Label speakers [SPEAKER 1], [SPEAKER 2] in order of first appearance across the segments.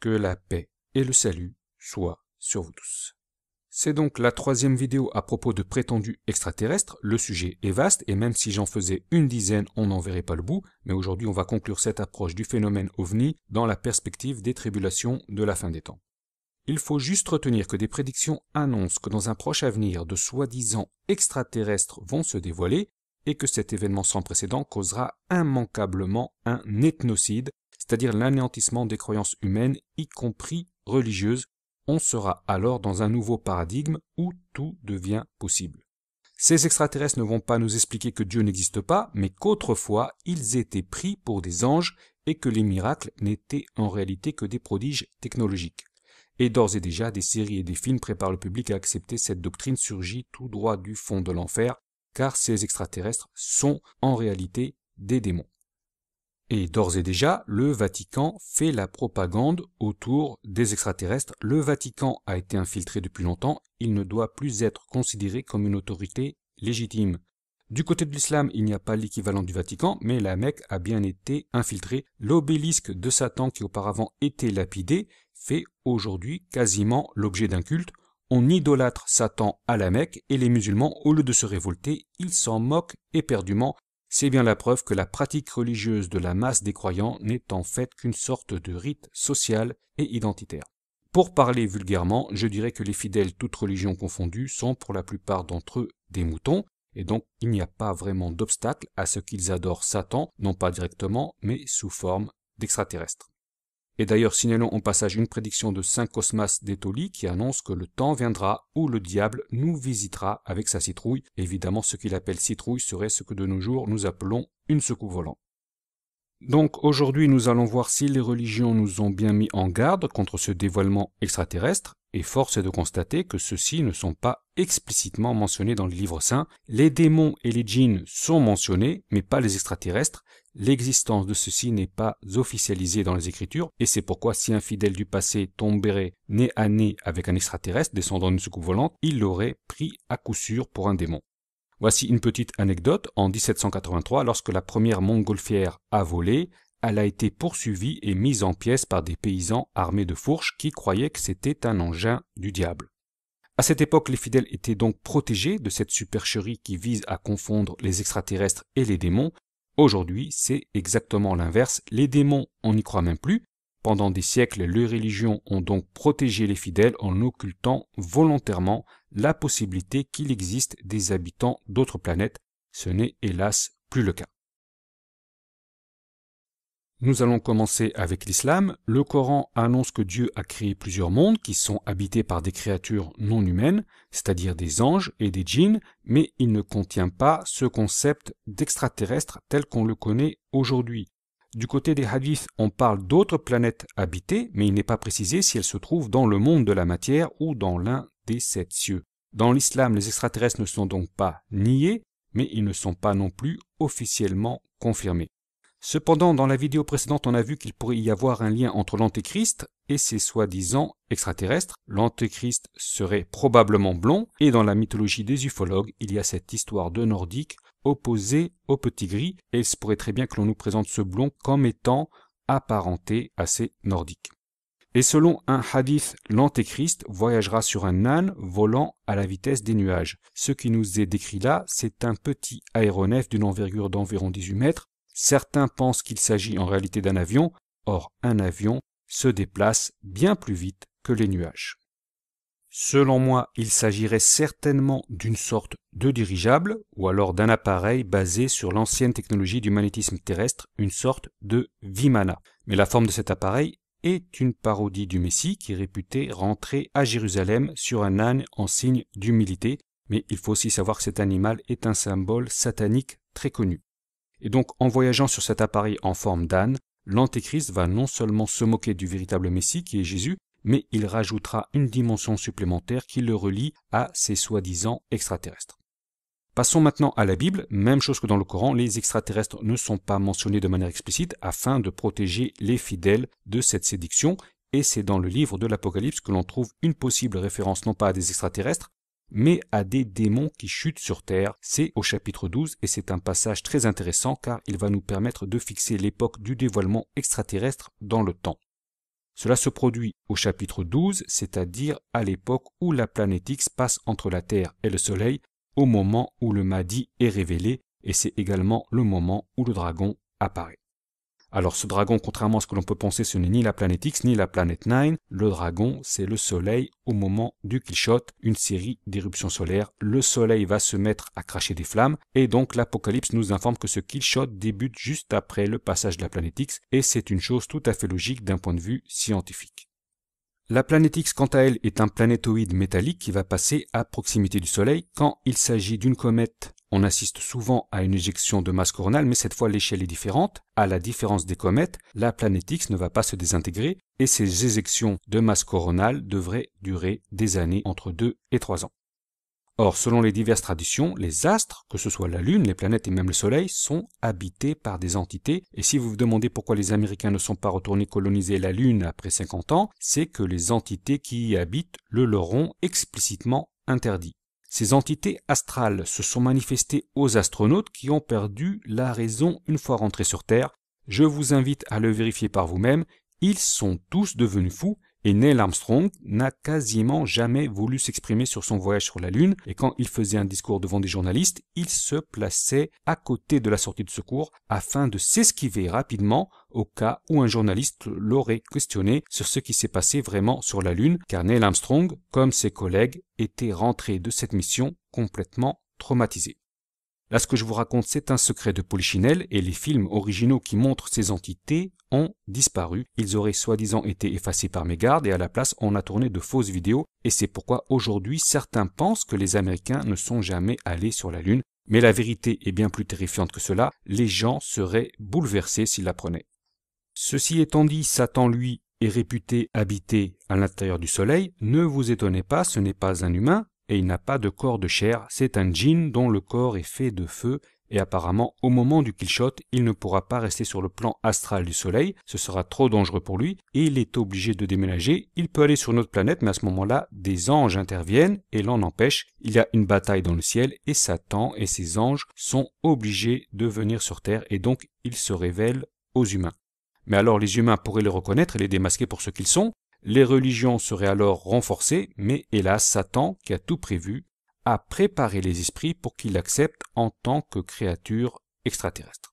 [SPEAKER 1] que la paix et le salut soient sur vous tous. C'est donc la troisième vidéo à propos de prétendus extraterrestres. Le sujet est vaste et même si j'en faisais une dizaine, on n'en verrait pas le bout. Mais aujourd'hui, on va conclure cette approche du phénomène OVNI dans la perspective des tribulations de la fin des temps. Il faut juste retenir que des prédictions annoncent que dans un proche avenir, de soi-disant extraterrestres vont se dévoiler et que cet événement sans précédent causera immanquablement un ethnocide, c'est-à-dire l'anéantissement des croyances humaines, y compris religieuses. On sera alors dans un nouveau paradigme où tout devient possible. Ces extraterrestres ne vont pas nous expliquer que Dieu n'existe pas, mais qu'autrefois, ils étaient pris pour des anges et que les miracles n'étaient en réalité que des prodiges technologiques. Et d'ores et déjà, des séries et des films préparent le public à accepter cette doctrine surgie tout droit du fond de l'enfer, car ces extraterrestres sont en réalité des démons. Et d'ores et déjà, le Vatican fait la propagande autour des extraterrestres. Le Vatican a été infiltré depuis longtemps, il ne doit plus être considéré comme une autorité légitime. Du côté de l'islam, il n'y a pas l'équivalent du Vatican, mais la Mecque a bien été infiltrée. L'obélisque de Satan qui auparavant était lapidé fait aujourd'hui quasiment l'objet d'un culte. On idolâtre Satan à la Mecque et les musulmans, au lieu de se révolter, ils s'en moquent éperdument. C'est bien la preuve que la pratique religieuse de la masse des croyants n'est en fait qu'une sorte de rite social et identitaire. Pour parler vulgairement, je dirais que les fidèles, toutes religions confondues, sont pour la plupart d'entre eux des moutons, et donc il n'y a pas vraiment d'obstacle à ce qu'ils adorent Satan, non pas directement, mais sous forme d'extraterrestres. Et d'ailleurs, signalons au passage une prédiction de saint Cosmas d'Étolie qui annonce que le temps viendra où le diable nous visitera avec sa citrouille. Évidemment, ce qu'il appelle citrouille serait ce que de nos jours nous appelons une secoupe volante. Donc aujourd'hui, nous allons voir si les religions nous ont bien mis en garde contre ce dévoilement extraterrestre, et force est de constater que ceux-ci ne sont pas explicitement mentionnés dans le livre saint. Les démons et les djinns sont mentionnés, mais pas les extraterrestres. L'existence de ceux-ci n'est pas officialisée dans les Écritures, et c'est pourquoi si un fidèle du passé tomberait nez à nez avec un extraterrestre descendant d'une soucoupe volante, il l'aurait pris à coup sûr pour un démon. Voici une petite anecdote. En 1783, lorsque la première montgolfière a volé, elle a été poursuivie et mise en pièces par des paysans armés de fourches qui croyaient que c'était un engin du diable. À cette époque, les fidèles étaient donc protégés de cette supercherie qui vise à confondre les extraterrestres et les démons. Aujourd'hui, c'est exactement l'inverse. Les démons, on n'y croit même plus. Pendant des siècles, les religions ont donc protégé les fidèles en occultant volontairement la possibilité qu'il existe des habitants d'autres planètes. Ce n'est hélas plus le cas. Nous allons commencer avec l'islam. Le Coran annonce que Dieu a créé plusieurs mondes qui sont habités par des créatures non humaines, c'est-à-dire des anges et des djinns, mais il ne contient pas ce concept d'extraterrestre tel qu'on le connaît aujourd'hui. Du côté des hadiths, on parle d'autres planètes habitées, mais il n'est pas précisé si elles se trouvent dans le monde de la matière ou dans l'un des 7 cieux. Dans l'islam, les extraterrestres ne sont donc pas niés, mais ils ne sont pas non plus officiellement confirmés. Cependant, dans la vidéo précédente, on a vu qu'il pourrait y avoir un lien entre l'antéchrist et ses soi-disant extraterrestres. L'antéchrist serait probablement blond, et dans la mythologie des ufologues, il y a cette histoire de nordique opposée au petit gris, et il se pourrait très bien que l'on nous présente ce blond comme étant apparenté à ces nordiques. Et selon un hadith, l'antéchrist voyagera sur un âne volant à la vitesse des nuages. Ce qui nous est décrit là, c'est un petit aéronef d'une envergure d'environ 18 mètres. Certains pensent qu'il s'agit en réalité d'un avion, or un avion se déplace bien plus vite que les nuages. Selon moi, il s'agirait certainement d'une sorte de dirigeable, ou alors d'un appareil basé sur l'ancienne technologie du magnétisme terrestre, une sorte de Vimana. Mais la forme de cet appareil est une parodie du Messie qui est réputé rentrer à Jérusalem sur un âne en signe d'humilité, mais il faut aussi savoir que cet animal est un symbole satanique très connu. Et donc, en voyageant sur cet appareil en forme d'âne, l'antéchrist va non seulement se moquer du véritable Messie qui est Jésus, mais il rajoutera une dimension supplémentaire qui le relie à ces soi-disant extraterrestres. Passons maintenant à la Bible. Même chose que dans le Coran, les extraterrestres ne sont pas mentionnés de manière explicite afin de protéger les fidèles de cette séduction, et c'est dans le livre de l'Apocalypse que l'on trouve une possible référence non pas à des extraterrestres, mais à des démons qui chutent sur terre. C'est au chapitre 12 et c'est un passage très intéressant car il va nous permettre de fixer l'époque du dévoilement extraterrestre dans le temps. Cela se produit au chapitre 12, c'est-à-dire à l'époque où la planète X passe entre la Terre et le Soleil, au moment où le Mahdi est révélé, et c'est également le moment où le dragon apparaît. Alors ce dragon, contrairement à ce que l'on peut penser, ce n'est ni la planète X ni la planète Nine. Le dragon, c'est le Soleil au moment du Killshot, une série d'éruptions solaires. Le Soleil va se mettre à cracher des flammes et donc l'Apocalypse nous informe que ce Killshot débute juste après le passage de la planète X et c'est une chose tout à fait logique d'un point de vue scientifique. La planète X, quant à elle, est un planétoïde métallique qui va passer à proximité du Soleil. Quand il s'agit d'une comète, on assiste souvent à une éjection de masse coronale, mais cette fois l'échelle est différente. À la différence des comètes, la planète X ne va pas se désintégrer et ces éjections de masse coronale devraient durer des années, entre 2 et 3 ans. Or, selon les diverses traditions, les astres, que ce soit la Lune, les planètes et même le Soleil, sont habités par des entités. Et si vous vous demandez pourquoi les Américains ne sont pas retournés coloniser la Lune après 50 ans, c'est que les entités qui y habitent le leur ont explicitement interdit. Ces entités astrales se sont manifestées aux astronautes qui ont perdu la raison une fois rentrés sur Terre. Je vous invite à le vérifier par vous-même. Ils sont tous devenus fous. Et Neil Armstrong n'a quasiment jamais voulu s'exprimer sur son voyage sur la Lune, et quand il faisait un discours devant des journalistes, il se plaçait à côté de la sortie de secours afin de s'esquiver rapidement au cas où un journaliste l'aurait questionné sur ce qui s'est passé vraiment sur la Lune, car Neil Armstrong, comme ses collègues, était rentré de cette mission complètement traumatisé. Là, ce que je vous raconte, c'est un secret de Polichinelle et les films originaux qui montrent ces entités ont disparu. Ils auraient soi-disant été effacés par mégarde et à la place, on a tourné de fausses vidéos et c'est pourquoi aujourd'hui, certains pensent que les Américains ne sont jamais allés sur la Lune. Mais la vérité est bien plus terrifiante que cela. Les gens seraient bouleversés s'ils l'apprenaient. Ceci étant dit, Satan, lui, est réputé habiter à l'intérieur du Soleil. Ne vous étonnez pas, ce n'est pas un humain. Et il n'a pas de corps de chair, c'est un djinn dont le corps est fait de feu, et apparemment, au moment du Killshot, il ne pourra pas rester sur le plan astral du Soleil, ce sera trop dangereux pour lui, et il est obligé de déménager. Il peut aller sur notre planète, mais à ce moment-là, des anges interviennent et l'en empêchent. Il y a une bataille dans le ciel, et Satan et ses anges sont obligés de venir sur Terre, et donc ils se révèlent aux humains. Mais alors les humains pourraient les reconnaître et les démasquer pour ce qu'ils sont. Les religions seraient alors renforcées, mais hélas, Satan, qui a tout prévu, a préparé les esprits pour qu'ils l'acceptent en tant que créature extraterrestre.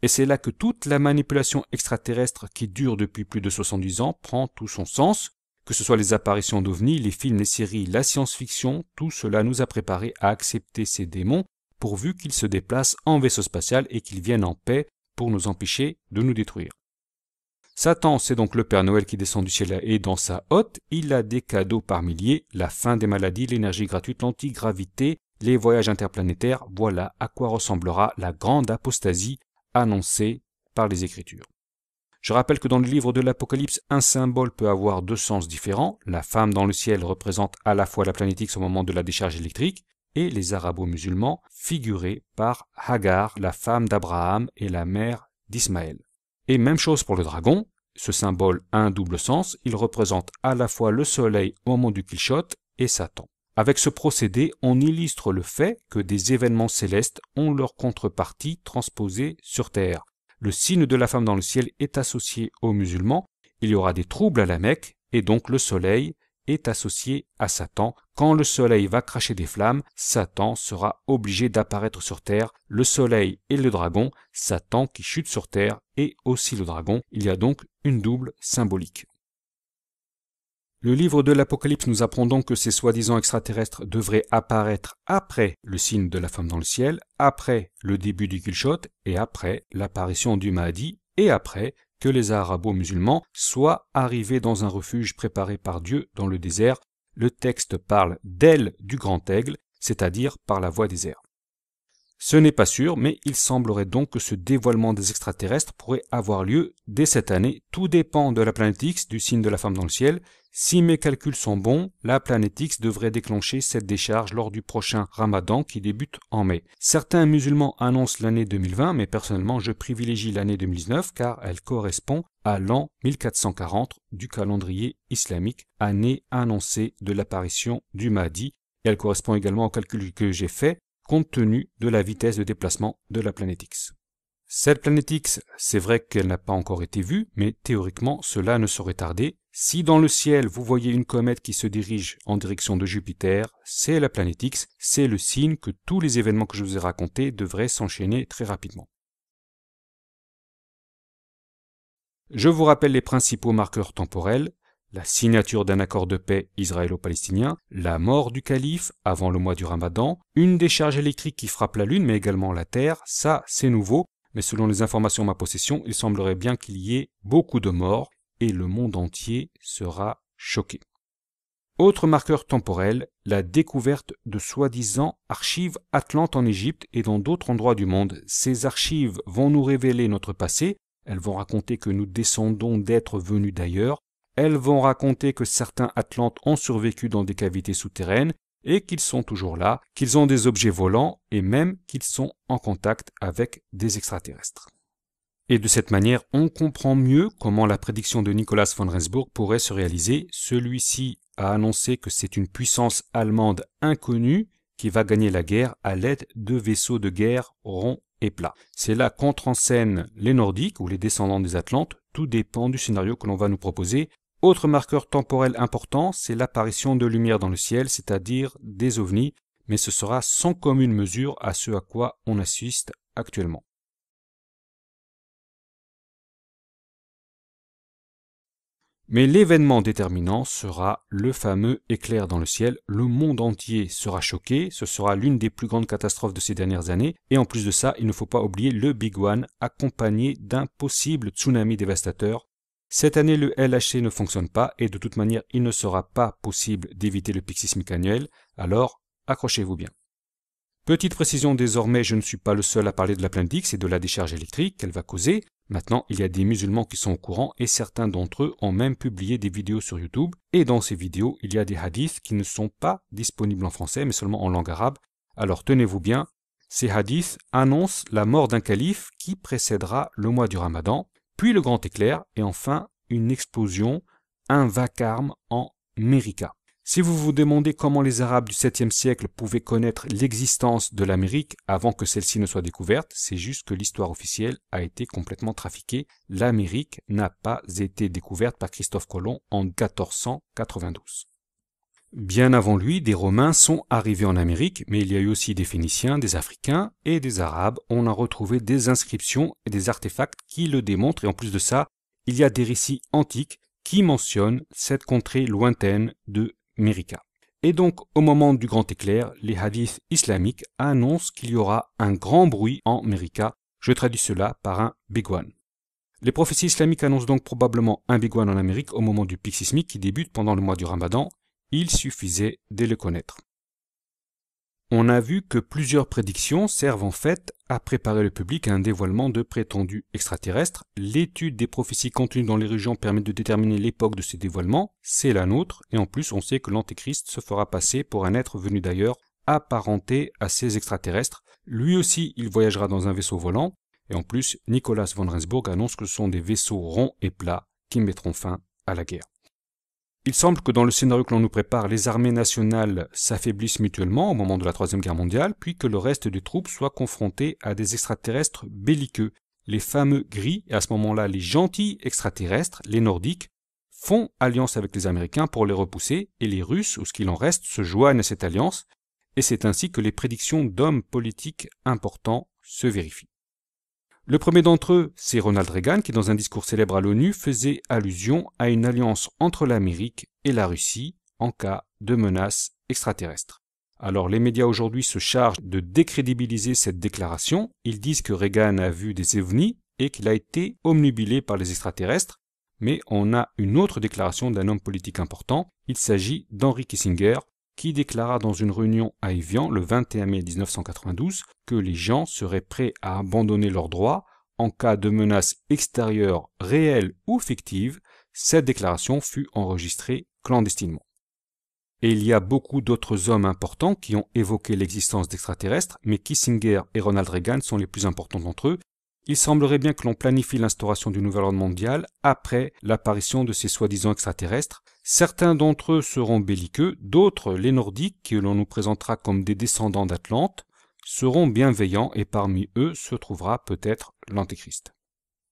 [SPEAKER 1] Et c'est là que toute la manipulation extraterrestre qui dure depuis plus de 70 ans prend tout son sens, que ce soit les apparitions d'ovnis, les films, les séries, la science-fiction, tout cela nous a préparés à accepter ces démons pourvu qu'ils se déplacent en vaisseau spatial et qu'ils viennent en paix pour nous empêcher de nous détruire. Satan, c'est donc le Père Noël qui descend du ciel et dans sa hotte, il a des cadeaux par milliers, la fin des maladies, l'énergie gratuite, l'antigravité, les voyages interplanétaires, voilà à quoi ressemblera la grande apostasie annoncée par les Écritures. Je rappelle que dans le livre de l'Apocalypse, un symbole peut avoir deux sens différents. La femme dans le ciel représente à la fois la planète X au moment de la décharge électrique et les arabo-musulmans figurés par Hagar, la femme d'Abraham et la mère d'Ismaël. Et même chose pour le dragon, ce symbole a un double sens, il représente à la fois le soleil au moment du Killshot et Satan. Avec ce procédé, on illustre le fait que des événements célestes ont leur contrepartie transposée sur Terre. Le signe de la femme dans le ciel est associé aux musulmans, il y aura des troubles à la Mecque, et donc le soleil est associé à Satan. Quand le soleil va cracher des flammes, Satan sera obligé d'apparaître sur terre. Le soleil et le dragon, Satan qui chute sur terre et aussi le dragon. Il y a donc une double symbolique. Le livre de l'Apocalypse nous apprend donc que ces soi-disant extraterrestres devraient apparaître après le signe de la femme dans le ciel, après le début du Killshot et après l'apparition du Mahdi et après que les arabo-musulmans soient arrivés dans un refuge préparé par Dieu dans le désert. Le texte parle d'aile du grand aigle, c'est-à-dire par la voie des airs. Ce n'est pas sûr, mais il semblerait donc que ce dévoilement des extraterrestres pourrait avoir lieu dès cette année. Tout dépend de la planète X, du signe de la femme dans le ciel. Si mes calculs sont bons, la planète X devrait déclencher cette décharge lors du prochain Ramadan qui débute en mai. Certains musulmans annoncent l'année 2020, mais personnellement je privilégie l'année 2019 car elle correspond à l'an 1440 du calendrier islamique, année annoncée de l'apparition du Mahdi. Et elle correspond également au calcul que j'ai fait compte tenu de la vitesse de déplacement de la planète X. Cette planète X, c'est vrai qu'elle n'a pas encore été vue, mais théoriquement, cela ne saurait tarder. Si dans le ciel, vous voyez une comète qui se dirige en direction de Jupiter, c'est la planète X, c'est le signe que tous les événements que je vous ai racontés devraient s'enchaîner très rapidement. Je vous rappelle les principaux marqueurs temporels: la signature d'un accord de paix israélo-palestinien, la mort du calife avant le mois du Ramadan, une décharge électrique qui frappe la Lune mais également la Terre, ça c'est nouveau, mais selon les informations en ma possession, il semblerait bien qu'il y ait beaucoup de morts et le monde entier sera choqué. Autre marqueur temporel, la découverte de soi-disant archives Atlantes en Égypte et dans d'autres endroits du monde. Ces archives vont nous révéler notre passé, elles vont raconter que nous descendons d'êtres venus d'ailleurs, elles vont raconter que certains Atlantes ont survécu dans des cavités souterraines et qu'ils sont toujours là, qu'ils ont des objets volants et même qu'ils sont en contact avec des extraterrestres. Et de cette manière, on comprend mieux comment la prédiction de Nikolaus von Rensburg pourrait se réaliser. Celui-ci a annoncé que c'est une puissance allemande inconnue qui va gagner la guerre à l'aide de vaisseaux de guerre ronds et plats. C'est là qu'entrent en scène les Nordiques ou les descendants des Atlantes, tout dépend du scénario que l'on va nous proposer. Autre marqueur temporel important, c'est l'apparition de lumière dans le ciel, c'est-à-dire des ovnis, mais ce sera sans commune mesure à ce à quoi on assiste actuellement. Mais l'événement déterminant sera le fameux éclair dans le ciel. Le monde entier sera choqué, ce sera l'une des plus grandes catastrophes de ces dernières années. Et en plus de ça, il ne faut pas oublier le Big One, accompagné d'un possible tsunami dévastateur. Cette année, le LHC ne fonctionne pas et de toute manière, il ne sera pas possible d'éviter le pic sismique annuel. Alors, accrochez-vous bien. Petite précision désormais, je ne suis pas le seul à parler de la planète X et de la décharge électrique qu'elle va causer. Maintenant, il y a des musulmans qui sont au courant et certains d'entre eux ont même publié des vidéos sur YouTube. Et dans ces vidéos, il y a des hadiths qui ne sont pas disponibles en français, mais seulement en langue arabe. Alors tenez-vous bien, ces hadiths annoncent la mort d'un calife qui précédera le mois du Ramadan, puis le grand éclair et enfin une explosion, un vacarme en Mérika. Si vous vous demandez comment les Arabes du 7e siècle pouvaient connaître l'existence de l'Amérique avant que celle-ci ne soit découverte, c'est juste que l'histoire officielle a été complètement trafiquée. L'Amérique n'a pas été découverte par Christophe Colomb en 1492. Bien avant lui, des Romains sont arrivés en Amérique, mais il y a eu aussi des Phéniciens, des Africains et des Arabes. On a retrouvé des inscriptions et des artefacts qui le démontrent et en plus de ça, il y a des récits antiques qui mentionnent cette contrée lointaine de Mérika. Et donc, au moment du grand éclair, les hadiths islamiques annoncent qu'il y aura un grand bruit en Mérika. Je traduis cela par un Big One. Les prophéties islamiques annoncent donc probablement un Big One en Amérique au moment du pic sismique qui débute pendant le mois du Ramadan. Il suffisait de le connaître. On a vu que plusieurs prédictions servent en fait à préparer le public à un dévoilement de prétendus extraterrestres. L'étude des prophéties contenues dans les régions permet de déterminer l'époque de ces dévoilements, c'est la nôtre, et en plus on sait que l'Antéchrist se fera passer pour un être venu d'ailleurs, apparenté à ces extraterrestres. Lui aussi, il voyagera dans un vaisseau volant, et en plus, Nikolaus von Rensburg annonce que ce sont des vaisseaux ronds et plats qui mettront fin à la guerre. Il semble que dans le scénario que l'on nous prépare, les armées nationales s'affaiblissent mutuellement au moment de la Troisième Guerre mondiale, puis que le reste des troupes soit confronté à des extraterrestres belliqueux. Les fameux gris, et à ce moment-là les gentils extraterrestres, les nordiques, font alliance avec les Américains pour les repousser, et les Russes, ou ce qu'il en reste, se joignent à cette alliance, et c'est ainsi que les prédictions d'hommes politiques importants se vérifient. Le premier d'entre eux, c'est Ronald Reagan, qui dans un discours célèbre à l'ONU faisait allusion à une alliance entre l'Amérique et la Russie en cas de menace extraterrestre. Alors les médias aujourd'hui se chargent de décrédibiliser cette déclaration. Ils disent que Reagan a vu des ovnis et qu'il a été omnubilé par les extraterrestres, mais on a une autre déclaration d'un homme politique important. Il s'agit d'Henry Kissinger, qui déclara dans une réunion à Évian le 21 mai 1992 que les gens seraient prêts à abandonner leurs droits en cas de menace extérieure réelle ou fictive. Cette déclaration fut enregistrée clandestinement. Et il y a beaucoup d'autres hommes importants qui ont évoqué l'existence d'extraterrestres, mais Kissinger et Ronald Reagan sont les plus importants d'entre eux. Il semblerait bien que l'on planifie l'instauration du nouvel ordre mondial après l'apparition de ces soi-disant extraterrestres. Certains d'entre eux seront belliqueux, d'autres les nordiques, que l'on nous présentera comme des descendants d'Atlante, seront bienveillants et parmi eux se trouvera peut-être l'Antéchrist.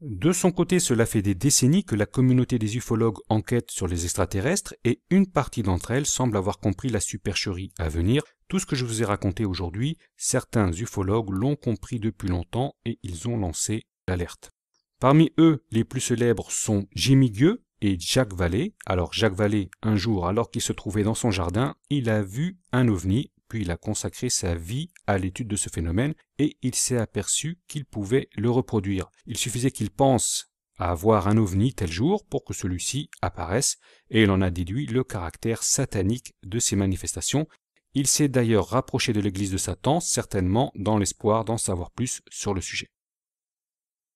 [SPEAKER 1] De son côté, cela fait des décennies que la communauté des ufologues enquête sur les extraterrestres et une partie d'entre elles semble avoir compris la supercherie à venir. Tout ce que je vous ai raconté aujourd'hui, certains ufologues l'ont compris depuis longtemps et ils ont lancé l'alerte. Parmi eux, les plus célèbres sont Jimmy Gueux et Jacques Vallée. Alors Jacques Vallée, un jour, alors qu'il se trouvait dans son jardin, il a vu un ovni, puis il a consacré sa vie à l'étude de ce phénomène et il s'est aperçu qu'il pouvait le reproduire. Il suffisait qu'il pense à avoir un ovni tel jour pour que celui-ci apparaisse et il en a déduit le caractère satanique de ces manifestations. Il s'est d'ailleurs rapproché de l'église de Satan, certainement dans l'espoir d'en savoir plus sur le sujet.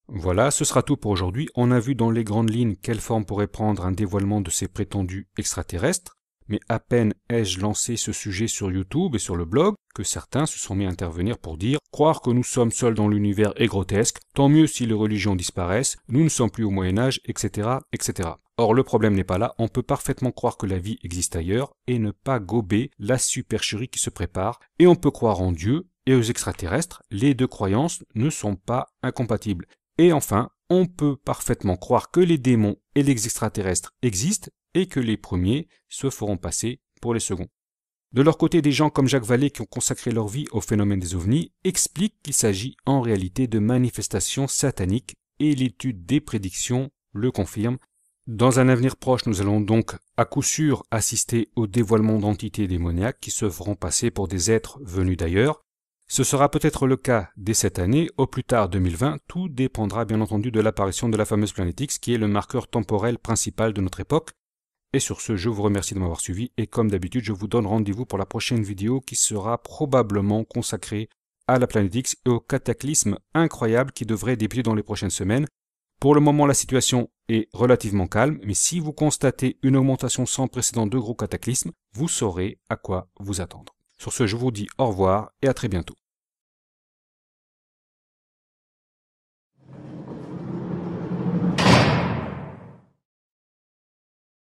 [SPEAKER 1] Voilà, ce sera tout pour aujourd'hui. On a vu dans les grandes lignes quelle forme pourrait prendre un dévoilement de ces prétendus extraterrestres. Mais à peine ai-je lancé ce sujet sur YouTube et sur le blog que certains se sont mis à intervenir pour dire « Croire que nous sommes seuls dans l'univers est grotesque, tant mieux si les religions disparaissent, nous ne sommes plus au Moyen-Âge, etc. etc. » Or le problème n'est pas là, on peut parfaitement croire que la vie existe ailleurs et ne pas gober la supercherie qui se prépare, et on peut croire en Dieu et aux extraterrestres, les deux croyances ne sont pas incompatibles. Et enfin, on peut parfaitement croire que les démons et les extraterrestres existent et que les premiers se feront passer pour les seconds. De leur côté, des gens comme Jacques Vallée qui ont consacré leur vie au phénomène des ovnis expliquent qu'il s'agit en réalité de manifestations sataniques et l'étude des prédictions le confirme. Dans un avenir proche, nous allons donc à coup sûr assister au dévoilement d'entités démoniaques qui se feront passer pour des êtres venus d'ailleurs. Ce sera peut-être le cas dès cette année, au plus tard 2020, tout dépendra bien entendu de l'apparition de la fameuse planète X qui est le marqueur temporel principal de notre époque. Et sur ce, je vous remercie de m'avoir suivi et comme d'habitude, je vous donne rendez-vous pour la prochaine vidéo qui sera probablement consacrée à la planète X et au cataclysme incroyable qui devrait débuter dans les prochaines semaines. Pour le moment, la situation est relativement calme, mais si vous constatez une augmentation sans précédent de gros cataclysmes, vous saurez à quoi vous attendre. Sur ce, je vous dis au revoir et à très bientôt.